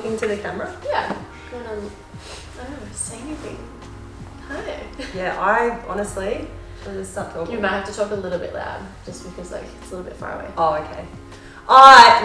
talking to the camera? Yeah. Go on, I don't know, say anything. Hi. Yeah, I honestly, I'll just start talking. You might have to talk a little bit loud, just because like it's a little bit far away. Oh, okay. Alright.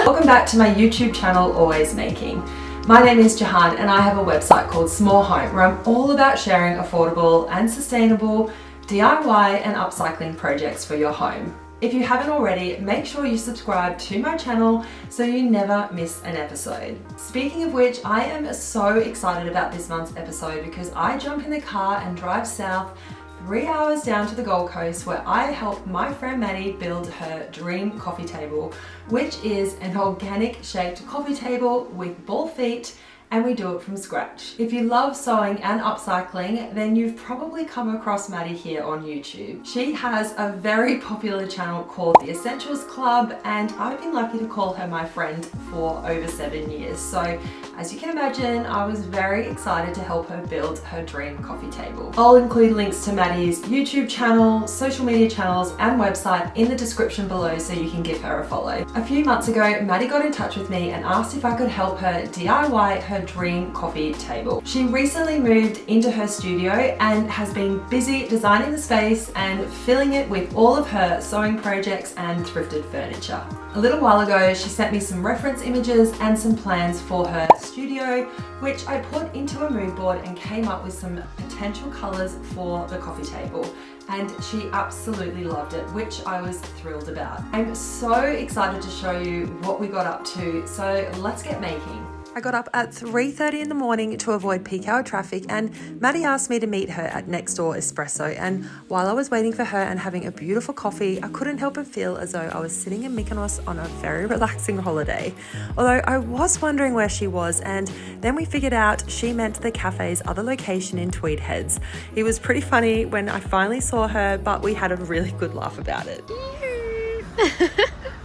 Welcome back to my YouTube channel, Always Making. My name is Jahan and I have a website called Small Home where I'm all about sharing affordable and sustainable DIY and upcycling projects for your home. If you haven't already, make sure you subscribe to my channel so you never miss an episode. Speaking of which, I am so excited about this month's episode because I jump in the car and drive south 3 hours down to the Gold Coast where I help my friend Maddy build her dream coffee table, which is an organic shaped coffee table with ball feet, and we do it from scratch. If you love sewing and upcycling, then you've probably come across Maddy here on YouTube. She has a very popular channel called The Essentials Club, and I've been lucky to call her my friend for over 7 years. So as you can imagine, I was very excited to help her build her dream coffee table. I'll include links to Maddy's YouTube channel, social media channels, and website in the description below so you can give her a follow. A few months ago, Maddy got in touch with me and asked if I could help her DIY her dream coffee table. She recently moved into her studio and has been busy designing the space and filling it with all of her sewing projects and thrifted furniture. A little while ago, she sent me some reference images and some plans for her studio, which I put into a mood board and came up with some potential colors for the coffee table. And she absolutely loved it, which I was thrilled about. I'm so excited to show you what we got up to, so let's get making. I got up at 3:30 in the morning to avoid peak hour traffic, and Maddy asked me to meet her at Next Door Espresso, and while I was waiting for her and having a beautiful coffee, I couldn't help but feel as though I was sitting in Mykonos on a very relaxing holiday. Although I was wondering where she was, and then we figured out she meant the cafe's other location in Tweed Heads. It was pretty funny when I finally saw her, but we had a really good laugh about it.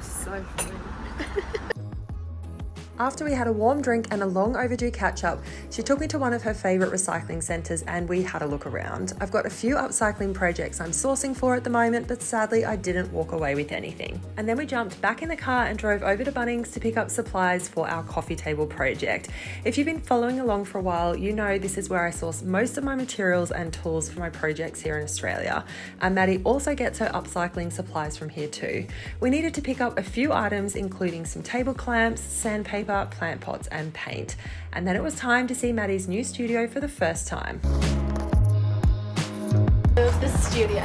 So funny. After we had a warm drink and a long overdue catch up, she took me to one of her favourite recycling centres and we had a look around. I've got a few upcycling projects I'm sourcing for at the moment, but sadly I didn't walk away with anything. And then we jumped back in the car and drove over to Bunnings to pick up supplies for our coffee table project. If you've been following along for a while, you know this is where I source most of my materials and tools for my projects here in Australia. And Maddy also gets her upcycling supplies from here too. We needed to pick up a few items including some table clamps, sandpaper, plant pots and paint. And then it was time to see Maddy's new studio for the first time. The studio.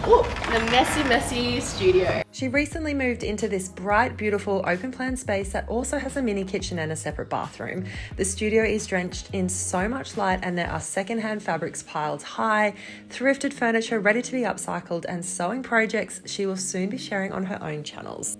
Ooh, the messy studio. She recently moved into this bright, beautiful open plan space that also has a mini kitchen and a separate bathroom. The studio is drenched in so much light and there are secondhand fabrics piled high, thrifted furniture ready to be upcycled, and sewing projects she will soon be sharing on her own channels.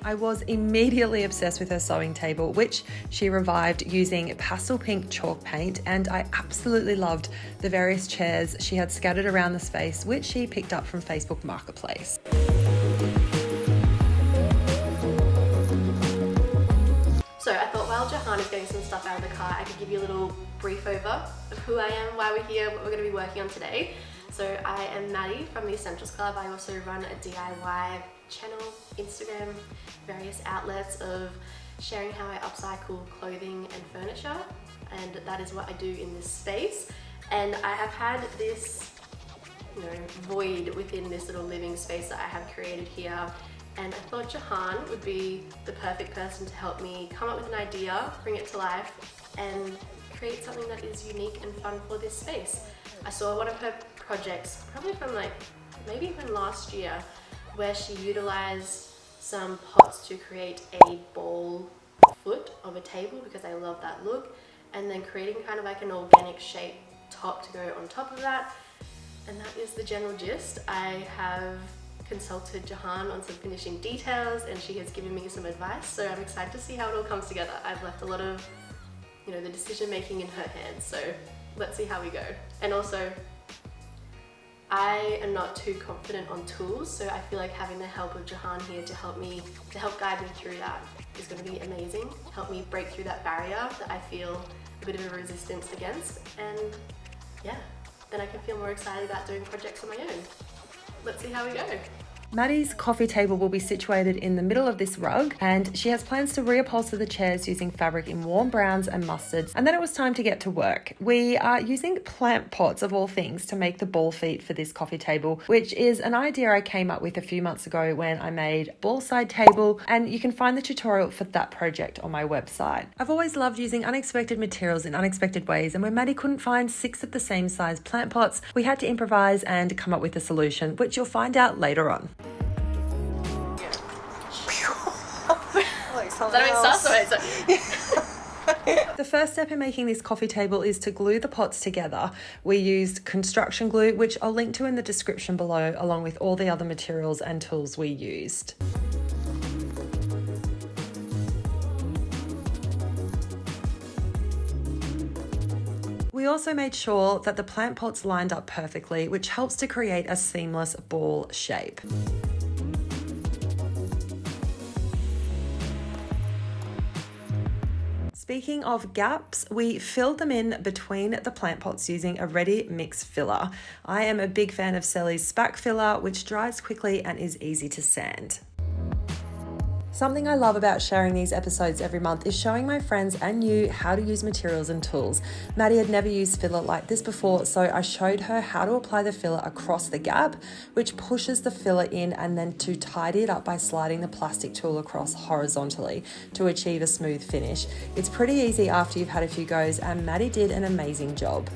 I was immediately obsessed with her sewing table, which she revived using pastel pink chalk paint, and I absolutely loved the various chairs she had scattered around the space, which she picked up from Facebook Marketplace. So I thought while Jahan is getting some stuff out of the car, I could give you a little brief over of who I am, why we're here, what we're going to be working on today. So I am Maddy from the Essentials Club. I also run a DIY channel, Instagram, various outlets of sharing how I upcycle clothing and furniture, and that is what I do in this space. And I have had this, void within this little living space that I have created here, and I thought Jahan would be the perfect person to help me come up with an idea, bring it to life, and create something that is unique and fun for this space. I saw one of her projects, probably from maybe even last year, where she utilized some pots to create a ball foot of a table, because I love that look, and then creating kind of like an organic shape top to go on top of that. And that is the general gist. I have consulted Jahan on some finishing details and she has given me some advice, so I'm excited to see how it all comes together. I've left a lot of the decision making in her hands, so let's see how we go. And also, I am not too confident on tools, so I feel like having the help of Jahan here to help guide me through that is going to be amazing. Help me break through that barrier that I feel a bit of a resistance against, and yeah, then I can feel more excited about doing projects on my own. Let's see how we go. Maddy's coffee table will be situated in the middle of this rug, and she has plans to reupholster the chairs using fabric in warm browns and mustards. And then it was time to get to work. We are using plant pots of all things to make the ball feet for this coffee table, which is an idea I came up with a few months ago when I made ball side table, and you can find the tutorial for that project on my website. I've always loved using unexpected materials in unexpected ways, and when Maddy couldn't find 6 of the same size plant pots, we had to improvise and come up with a solution, which you'll find out later on. The first step in making this coffee table is to glue the pots together. We used construction glue, which I'll link to in the description below, along with all the other materials and tools we used. We also made sure that the plant pots lined up perfectly, which helps to create a seamless ball shape. Speaking of gaps, we filled them in between the plant pots using a ready mix filler. I am a big fan of Selly's spack filler, which dries quickly and is easy to sand. Something I love about sharing these episodes every month is showing my friends and you how to use materials and tools. Maddy had never used filler like this before, so I showed her how to apply the filler across the gap, which pushes the filler in, and then to tidy it up by sliding the plastic tool across horizontally to achieve a smooth finish. It's pretty easy after you've had a few goes, and Maddy did an amazing job.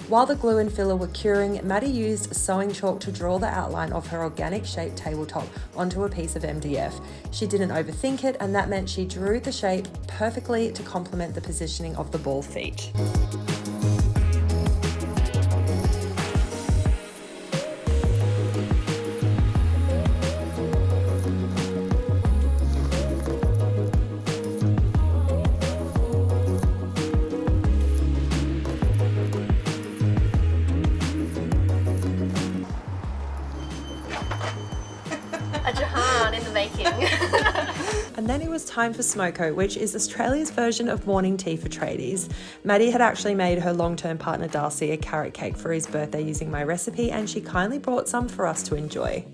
While the glue and filler were curing, Maddy used sewing chalk to draw the outline of her organic shaped tabletop onto a piece of MDF. She didn't overthink it, and that meant she drew the shape perfectly to complement the positioning of the ball feet. Jahan in the making. And then it was time for smoko, which is Australia's version of morning tea for tradies. Maddy had actually made her long-term partner Darcy a carrot cake for his birthday using my recipe, and she kindly brought some for us to enjoy.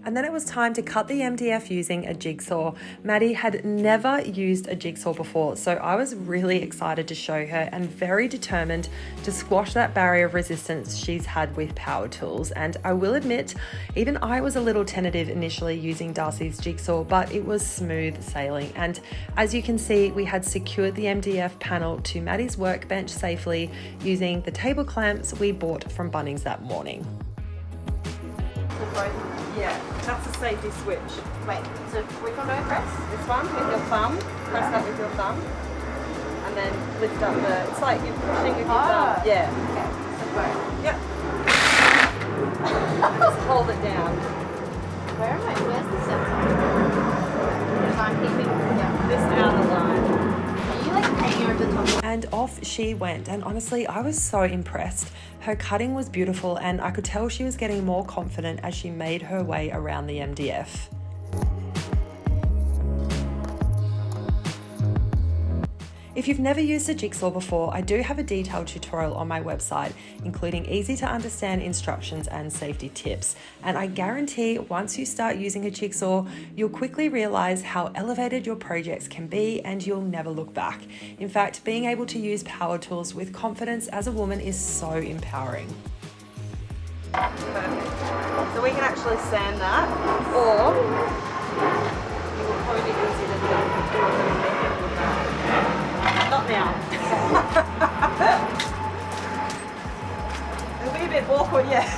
And then it was time to cut the MDF using a jigsaw. Maddy had never used a jigsaw before, so I was really excited to show her and very determined to squash that barrier of resistance she's had with power tools. And I will admit, even I was a little tentative initially using Darcy's jigsaw, but it was smooth sailing. And as you can see, we had secured the MDF panel to Maddy's workbench safely using the table clamps we bought from Bunnings that morning. Yeah, that's a safety switch. Wait, so which one do I press? This one with your thumb, press that with your thumb, and then lift up the, it's like you're pushing with your thumb. Yeah. Okay, so both. Yep. Just hold it down. Where's the sensor? If I'm keeping, yeah. This outer line. Are you like hanging over the top? And off she went, and honestly, I was so impressed. Her cutting was beautiful, and I could tell she was getting more confident as she made her way around the MDF. If you've never used a jigsaw before, I do have a detailed tutorial on my website, including easy to understand instructions and safety tips. And I guarantee once you start using a jigsaw, you'll quickly realize how elevated your projects can be, and you'll never look back. In fact, being able to use power tools with confidence as a woman is so empowering. Perfect. So we can actually sand that, or it will probably be easier to do a little method with that. Not now. It'll be a bit awkward, yeah.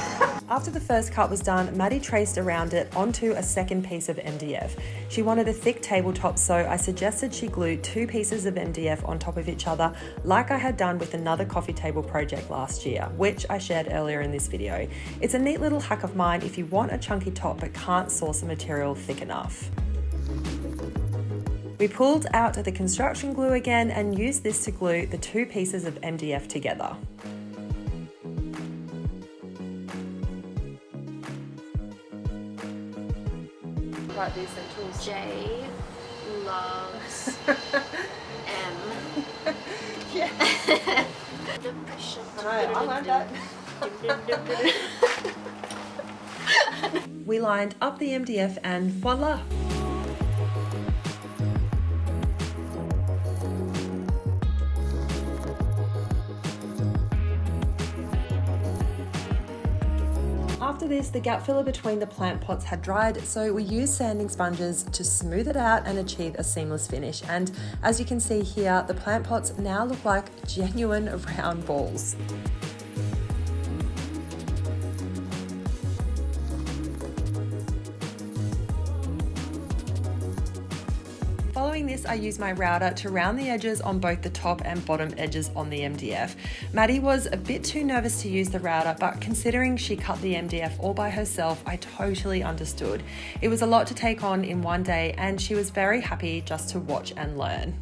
After the first cut was done, Maddy traced around it onto a second piece of MDF. She wanted a thick tabletop, so I suggested she glue 2 pieces of MDF on top of each other, like I had done with another coffee table project last year, which I shared earlier in this video. It's a neat little hack of mine if you want a chunky top but can't source a material thick enough. We pulled out the construction glue again and used this to glue the 2 pieces of MDF together. write the essentials. J loves M. Yeah. I learned that. We lined up the MDF and voila! After this, the gap filler between the plant pots had dried, so we used sanding sponges to smooth it out and achieve a seamless finish. And as you can see here, the plant pots now look like genuine round balls. Following this, I used my router to round the edges on both the top and bottom edges on the MDF. Maddy was a bit too nervous to use the router, but considering she cut the MDF all by herself, I totally understood. It was a lot to take on in one day, and she was very happy just to watch and learn.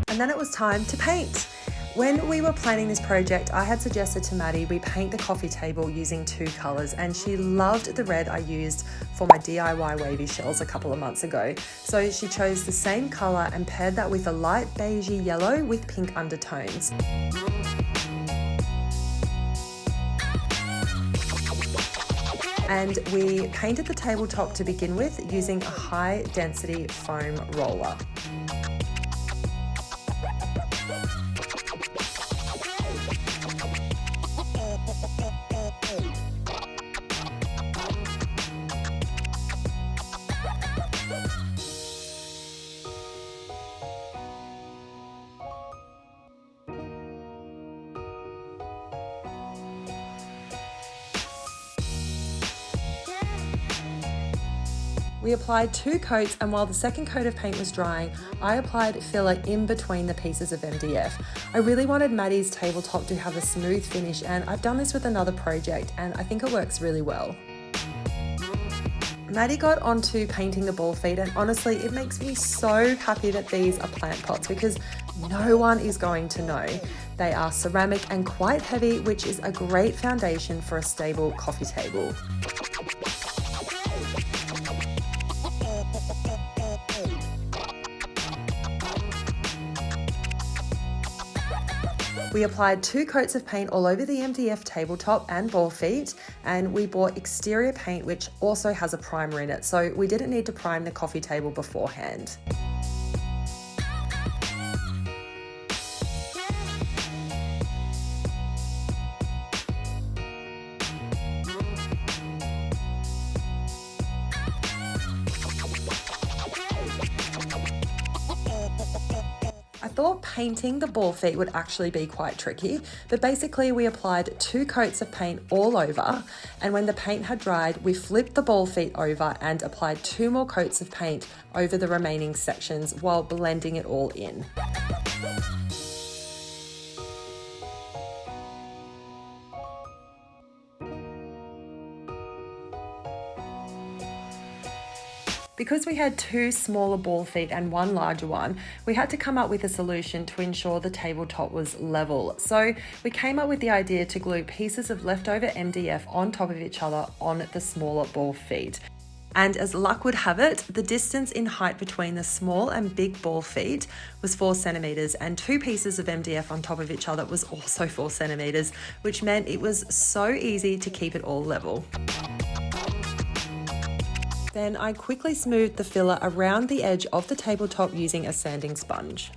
And then it was time to paint. When we were planning this project, I had suggested to Maddy we paint the coffee table using 2 colours, and she loved the red I used for my DIY wavy shells a couple of months ago. So she chose the same colour and paired that with a light beigey yellow with pink undertones. And we painted the tabletop to begin with using a high density foam roller. We applied 2 coats, and while the second coat of paint was drying, I applied filler in between the pieces of MDF. I really wanted Maddy's tabletop to have a smooth finish, and I've done this with another project and I think it works really well. Maddy got onto painting the ball feet, and honestly it makes me so happy that these are plant pots because no one is going to know. They are ceramic and quite heavy, which is a great foundation for a stable coffee table. We applied 2 coats of paint all over the MDF tabletop and ball feet, and we bought exterior paint which also has a primer in it, so we didn't need to prime the coffee table beforehand. I thought painting the ball feet would actually be quite tricky, but basically we applied 2 coats of paint all over, and when the paint had dried, we flipped the ball feet over and applied 2 more coats of paint over the remaining sections while blending it all in. Because we had 2 smaller ball feet and 1 larger one, we had to come up with a solution to ensure the tabletop was level. So we came up with the idea to glue pieces of leftover MDF on top of each other on the smaller ball feet. And as luck would have it, the distance in height between the small and big ball feet was 4 centimeters, and 2 pieces of MDF on top of each other was also 4 centimeters, which meant it was so easy to keep it all level. Then I quickly smoothed the filler around the edge of the tabletop using a sanding sponge.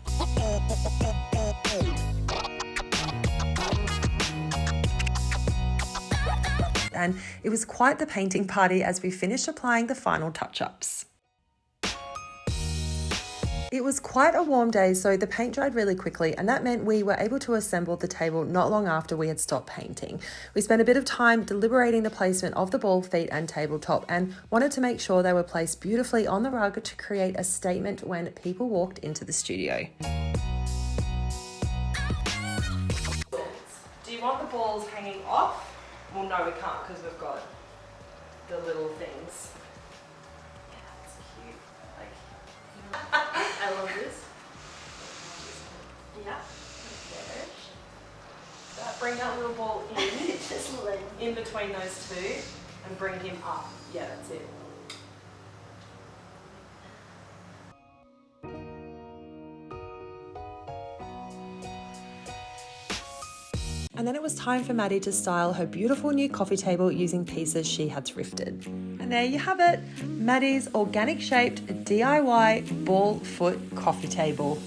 And it was quite the painting party as we finished applying the final touch-ups. It was quite a warm day, so the paint dried really quickly, and that meant we were able to assemble the table not long after we had stopped painting. We spent a bit of time deliberating the placement of the ball feet and tabletop and wanted to make sure they were placed beautifully on the rug to create a statement when people walked into the studio. Do you want the balls hanging off? Well, no, we can't because we've got the little things. Yeah, that's cute. Like, I love this. Yeah. Bring that little ball in, Just in between those two, and bring him up. Yeah, that's it. And then it was time for Maddy to style her beautiful new coffee table using pieces she had thrifted. And there you have it, Maddy's organic shaped DIY ball foot coffee table.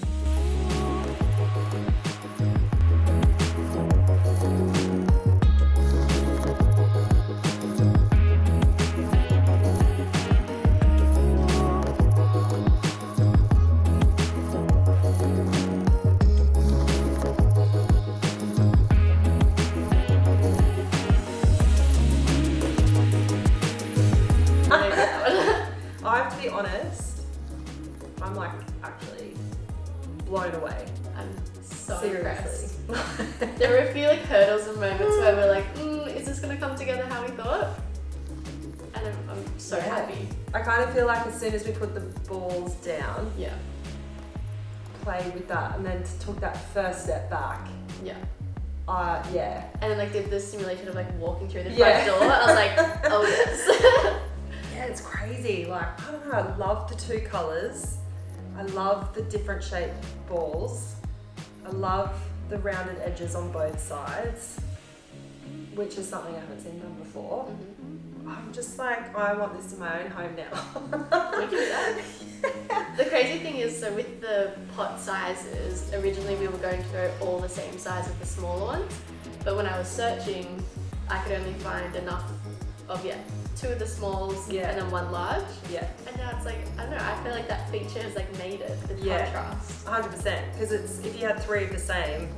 I have to be honest, I'm like actually blown away. I'm so Seriously. impressed. There were a few like hurdles and moments where we're like, is this gonna come together how we thought? And I'm so happy. I kind of feel like as soon as we put the balls down, Yeah. played with that, and then took that first step back. Yeah. Yeah. And then like did the simulation of like walking through the front Yeah. door. I was like, oh yes. Yeah, it's crazy. Like, I don't know, I love the two colours. I love the different shaped balls. I love the rounded edges on both sides, which is something I haven't seen done before. I'm just like, I want this in my own home now. We can do that. The crazy thing is, so with the pot sizes, originally we were going to go all the same size as the smaller ones, but when I was searching, I could only find enough of, two of the smalls and then one large. Yeah. And now it's like, I don't know, I feel like that feature has like made it, the contrast. 100%. Because it's, if you had three of the same,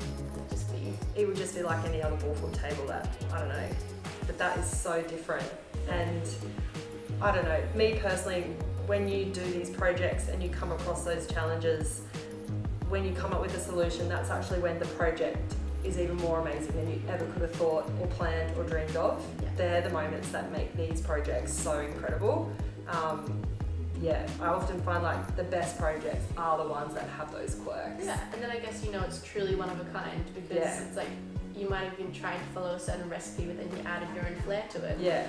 Just be, it would just be like any other ball foot table that, I don't know. But that is so different. And I don't know, me personally, when you do these projects and you come across those challenges, when you come up with a solution, that's actually when the project is even more amazing than you ever could have thought or planned or dreamed of. Yeah. They're the moments that make these projects so incredible. I often find like the best projects are the ones that have those quirks. yeah, and then I guess it's truly one of a kind because it's like you might have been trying to follow a certain recipe, but then you added your own flair to it. Yeah.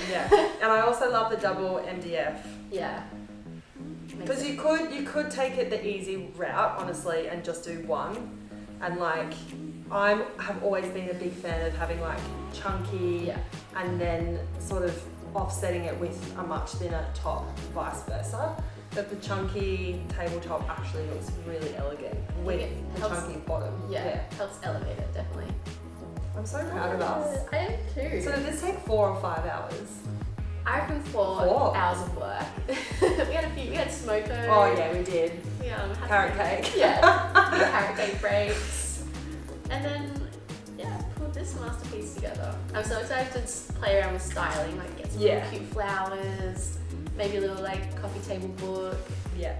Yeah. And I also love the double MDF. Yeah. Because you could take it the easy route, honestly, and just do one. And like, I have always been a big fan of having like chunky and then sort of offsetting it with a much thinner top, vice versa. But the chunky tabletop actually looks really elegant with the chunky bottom. Yeah, helps elevate it, definitely. I'm so proud of us. I am too. So did this take 4 or 5 hours? I reckon 4 hours of work. we had smoko. Oh yeah, we did. Had Carrot cake. Yeah, we had carrot cake breaks. And then, put this masterpiece together. I'm so excited to play around with styling, like get some really cute flowers, maybe a little like coffee table book. Yeah.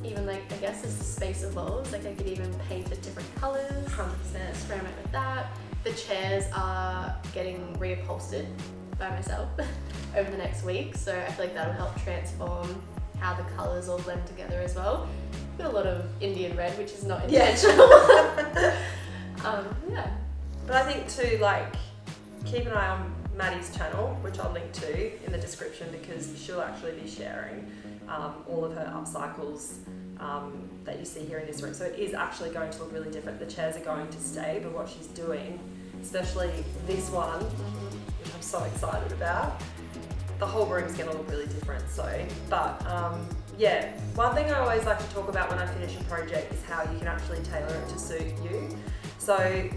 Even like, I guess as the space evolves, like I could even paint it different colours. 100%. Experiment with that. The chairs are getting reupholstered by myself over the next week, so I feel like that'll help transform how the colours all blend together as well. Got a lot of Indian red, which is not intentional. But I think too, like, keep an eye on Maddy's channel, which I'll link to in the description, because she'll actually be sharing all of her upcycles that you see here in this room. So it is actually going to look really different. The chairs are going to stay, but what she's doing, especially this one, which I'm so excited about, the whole room's going to look really different. So, but one thing I always like to talk about when I finish a project is how you can actually tailor it to suit you. So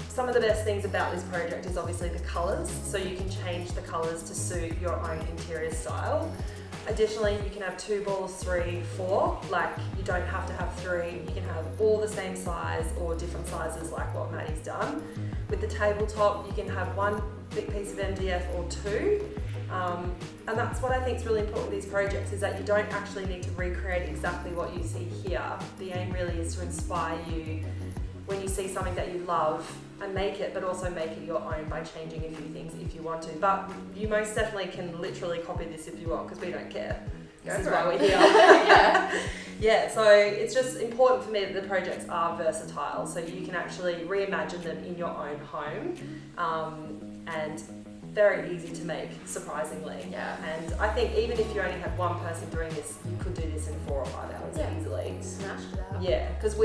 some of the best things about this project is obviously the colours, so you can change the colours to suit your own interior style. Additionally, you can have 2 balls, 3, 4, like you don't have to have 3, you can have all the same size or different sizes like what Maddy's done. With the tabletop, you can have 1 big piece of MDF or 2, and that's what I think is really important with these projects, is that you don't actually need to recreate exactly what you see here. The aim really is to inspire you when you see something that you love and make it, but also make it your own by changing a few things if you want to. But you most definitely can literally copy this if you want, because we don't care. This is why we're here. Yeah, so it's just important for me that the projects are versatile, so you can actually reimagine them in your own home, and very easy to make, surprisingly. Yeah. And I think even if you only have one person doing this, you could do this in 4 or 5 hours easily. Smashed it out. Yeah, because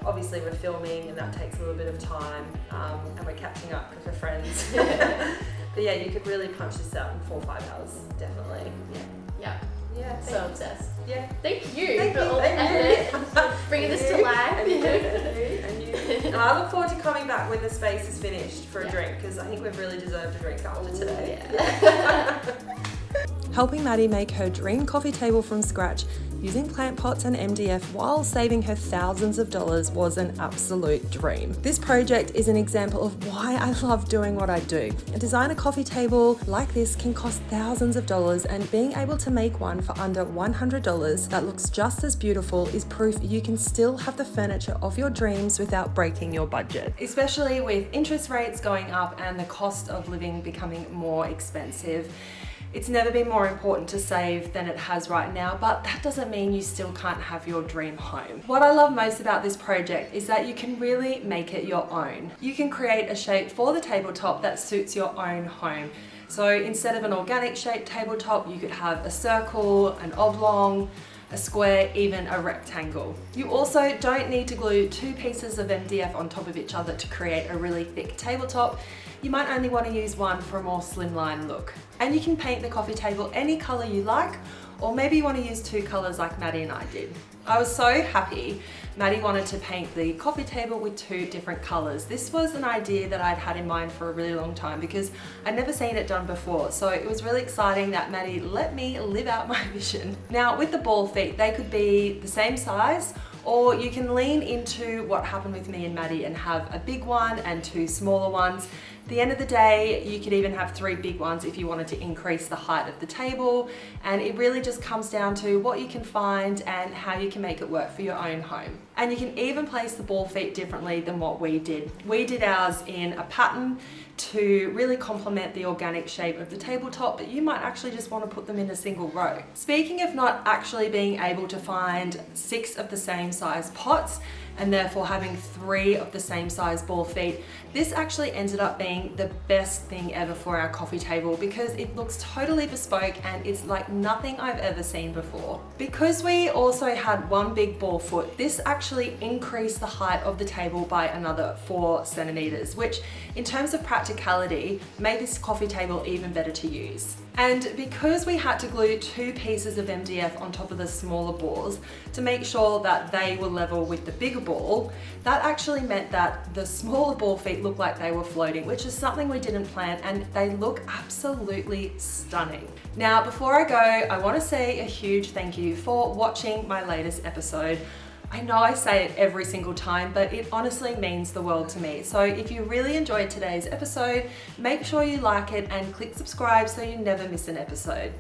obviously we're filming and that takes a little bit of time, and we're catching up with our friends. But yeah, you could really punch this out in 4 or 5 hours, definitely. Yeah. Yeah. So obsessed. Yeah. Thank you for all the effort, bringing this to life. And you. And I look forward to coming back when the space is finished for a drink, because I think we've really deserved a drink after today. Helping Maddy make her dream coffee table from scratch using plant pots and MDF while saving her thousands of dollars was an absolute dream. This project is an example of why I love doing what I do. A designer coffee table like this can cost thousands of dollars, and being able to make one for under $100 that looks just as beautiful is proof you can still have the furniture of your dreams without breaking your budget. Especially with interest rates going up and the cost of living becoming more expensive. It's never been more important to save than it has right now, but that doesn't mean you still can't have your dream home. What I love most about this project is that you can really make it your own. You can create a shape for the tabletop that suits your own home. So instead of an organic shaped tabletop, you could have a circle, an oblong, a square, even a rectangle. You also don't need to glue 2 pieces of MDF on top of each other to create a really thick tabletop. You might only want to use one for a more slimline look. And you can paint the coffee table any color you like, or maybe you want to use 2 colors like Maddy and I did. I was so happy Maddy wanted to paint the coffee table with 2 different colors. This was an idea that I'd had in mind for a really long time because I'd never seen it done before. So it was really exciting that Maddy let me live out my vision. Now with the ball feet, they could be the same size, or you can lean into what happened with me and Maddy and have a big one and 2 smaller ones. At the end of the day, you could even have 3 big ones if you wanted to increase the height of the table. And it really just comes down to what you can find and how you can make it work for your own home. And you can even place the ball feet differently than what we did. We did ours in a pattern to really complement the organic shape of the tabletop, but you might actually just want to put them in a single row. Speaking of not actually being able to find 6 of the same size pots, and therefore having 3 of the same size ball feet, this actually ended up being the best thing ever for our coffee table because it looks totally bespoke and it's like nothing I've ever seen before. Because we also had 1 big ball foot, this actually increased the height of the table by another 4 centimeters, which in terms of practicality made this coffee table even better to use. And because we had to glue 2 pieces of MDF on top of the smaller balls to make sure that they were level with the bigger ball, that actually meant that the smaller ball feet looked like they were floating, which is something we didn't plan, and they look absolutely stunning. Now, before I go, I want to say a huge thank you for watching my latest episode. I know I say it every single time, but it honestly means the world to me. So if you really enjoyed today's episode, make sure you like it and click subscribe so you never miss an episode.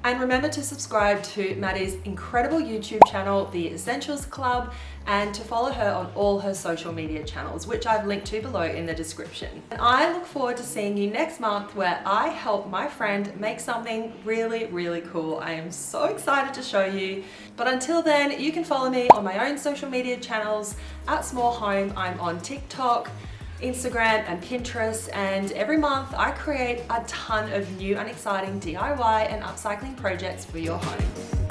And remember to subscribe to Maddy's incredible YouTube channel, The Essentials Club, and to follow her on all her social media channels, which I've linked to below in the description. And I look forward to seeing you next month where I help my friend make something really, really cool. I am so excited to show you. But until then, you can follow me on my own social media channels at Small Home. I'm on TikTok, Instagram and Pinterest, and every month I create a ton of new and exciting DIY and upcycling projects for your home.